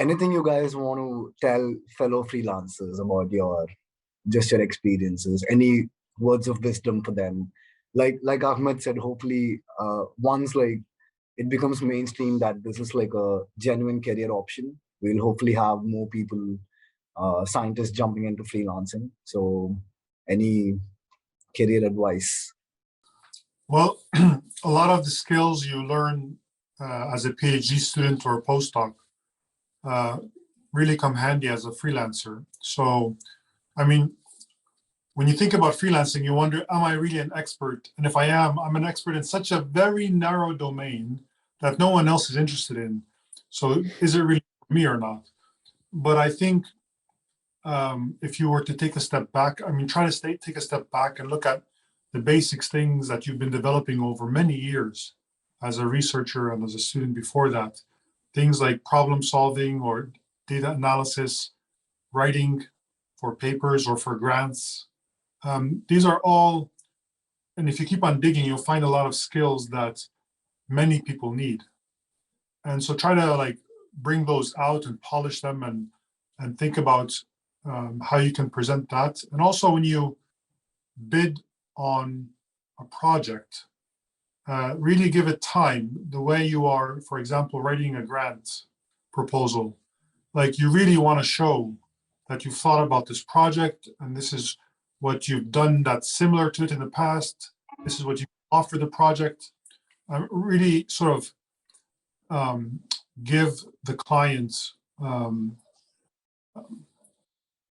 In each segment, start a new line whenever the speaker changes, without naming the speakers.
Anything you guys want to tell fellow freelancers about your experiences? Any words of wisdom for them? Like Ahmed said, hopefully once like it becomes mainstream that this is like a genuine career option, we'll hopefully have more people, scientists jumping into freelancing. So any career advice?
Well, a lot of the skills you learn as a PhD student or a postdoc uh, really come handy as a freelancer. So, I mean, when you think about freelancing, you wonder, am I really an expert? And if I am, I'm an expert in such a very narrow domain that no one else is interested in. So is it really for me or not? But I think if you were to take a step back, I mean, try to take a step back and look at the basics things that you've been developing over many years as a researcher and as a student before that. Things like problem solving or data analysis, writing for papers or for grants. These are all, and if you keep on digging, you'll find a lot of skills that many people need. And so try to like bring those out and polish them and think about how you can present that. And also when you bid on a project, really give it time. The way you are, for example, writing a grant proposal, like you really want to show that you've thought about this project and this is what you've done that's similar to it in the past. This is what you offer the project. Really sort of give the clients,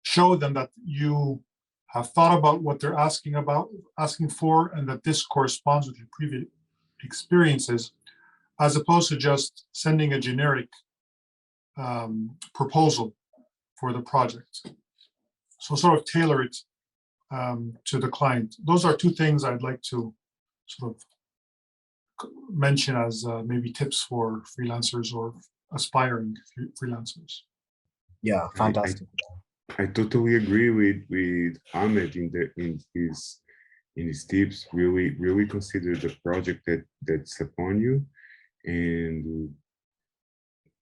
show them that you have thought about what they're asking for, and that this corresponds with your previous experiences, as opposed to just sending a generic proposal for the project. So sort of tailor it to the client. Those are two things I'd like to sort of mention as maybe tips for freelancers or aspiring freelancers.
Yeah, fantastic.
I totally agree with Ahmed in his tips. Really consider the project that's upon you, and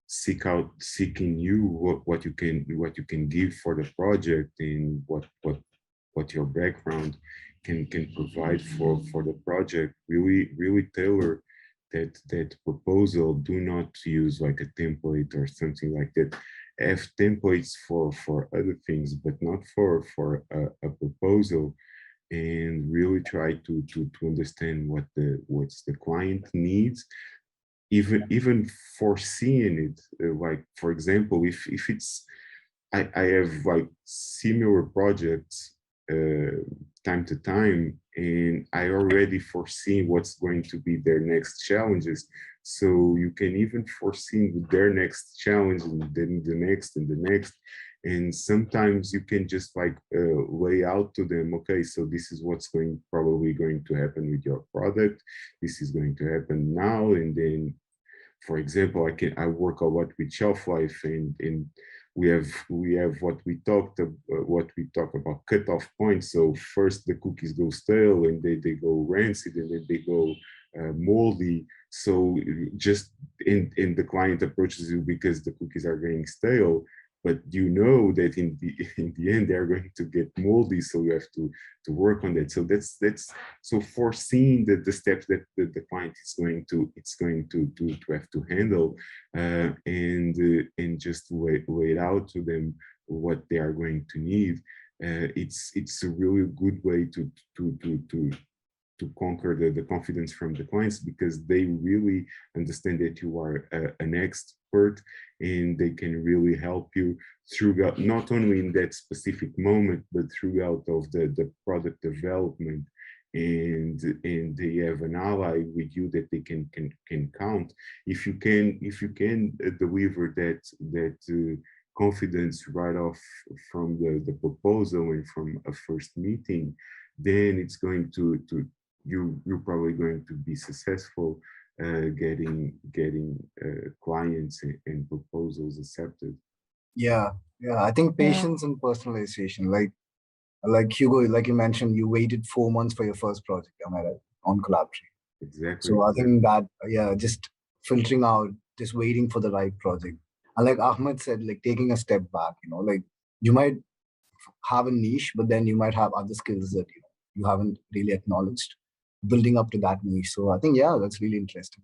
seeking you what you can give for the project, and what your background can provide for the project. Really tailor that proposal. Do not use like a template or something like that. Have templates for other things, but not for a proposal. And really try to understand what's the client needs, even foreseeing it. Like for example, if it's I have like similar projects time to time, and I already foresee what's going to be their next challenges. So you can even foresee their next challenge, and then the next and the next. And sometimes you can just like lay out to them, okay, so this is what's probably going to happen with your product. This is going to happen now. And then, for example, I work a lot with shelf life, and we have what we talk about cutoff points. So first the cookies go stale, and they go rancid, and then they go moldy. So just in the client approaches you because the cookies are getting stale, but you know that in the end they're going to get moldy, so you have to work on that. So that's so foreseeing the steps that the client is going to have to handle, and just lay it out to them what they are going to need. It's a really good way to conquer the confidence from the clients, because they really understand that you are an expert, and they can really help you throughout, not only in that specific moment, but throughout of the product development. And they have an ally with you that they can count. If you can deliver that confidence right off from the proposal and from a first meeting, then it's going to you're probably going to be successful getting clients and proposals accepted.
Yeah, I think patience and personalization, like Hugo, like you mentioned, you waited 4 months for your first project, am I right, on Kolabtree?
Exactly.
So I think that, just filtering out, just waiting for the right project. And like Ahmed said, like taking a step back, like you might have a niche, but then you might have other skills that you haven't really acknowledged, building up to that niche. So I think, yeah, that's really interesting.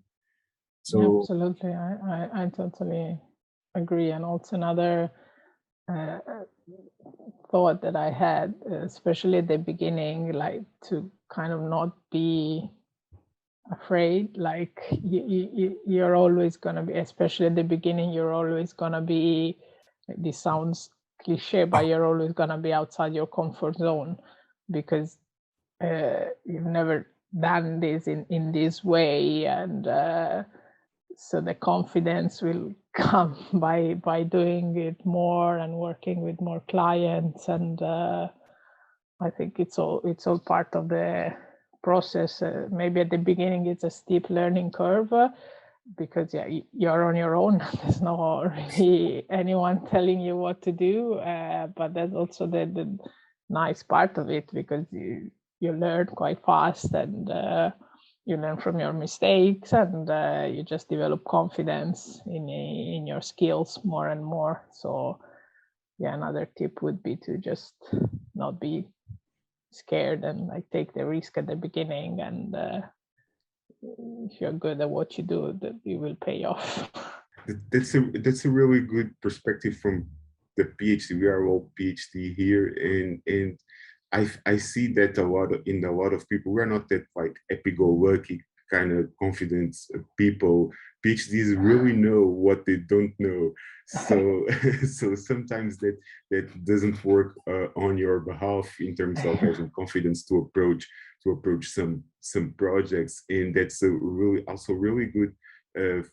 Yeah,
So
absolutely. I totally agree. And also another thought that I had, especially at the beginning, like to kind of not be afraid. Like you're always going to be, especially at the beginning, you're always going to be, this sounds cliche, but you're always going to be outside your comfort zone because you've never done this in this way. And so the confidence will come by doing it more and working with more clients. And I think it's all part of the process. Maybe at the beginning it's a steep learning curve because you're on your own. There's no really anyone telling you what to do, but that's also the nice part of it, because you learn quite fast, and you learn from your mistakes, and you just develop confidence in your skills more and more. So yeah, another tip would be to just not be scared and like take the risk at the beginning, and if you're good at what you do, that you will pay off.
That's a really good perspective from the PhD. We are all PhD here, and I see that in a lot of people. We're not that like happy-go-lucky kind of confident people. PhDs really know what they don't know, so so sometimes that doesn't work on your behalf in terms of having confidence to approach some projects, and that's a really good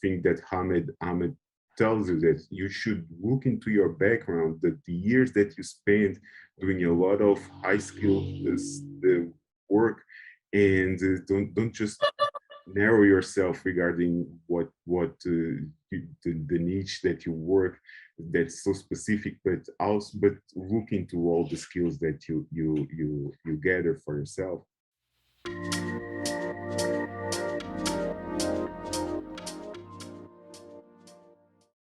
thing that Ahmed tells you, that you should look into your background, that the years that you spent doing a lot of high skill work, and don't just narrow yourself regarding what the niche that you work that's so specific, but look into all the skills that you gather for yourself.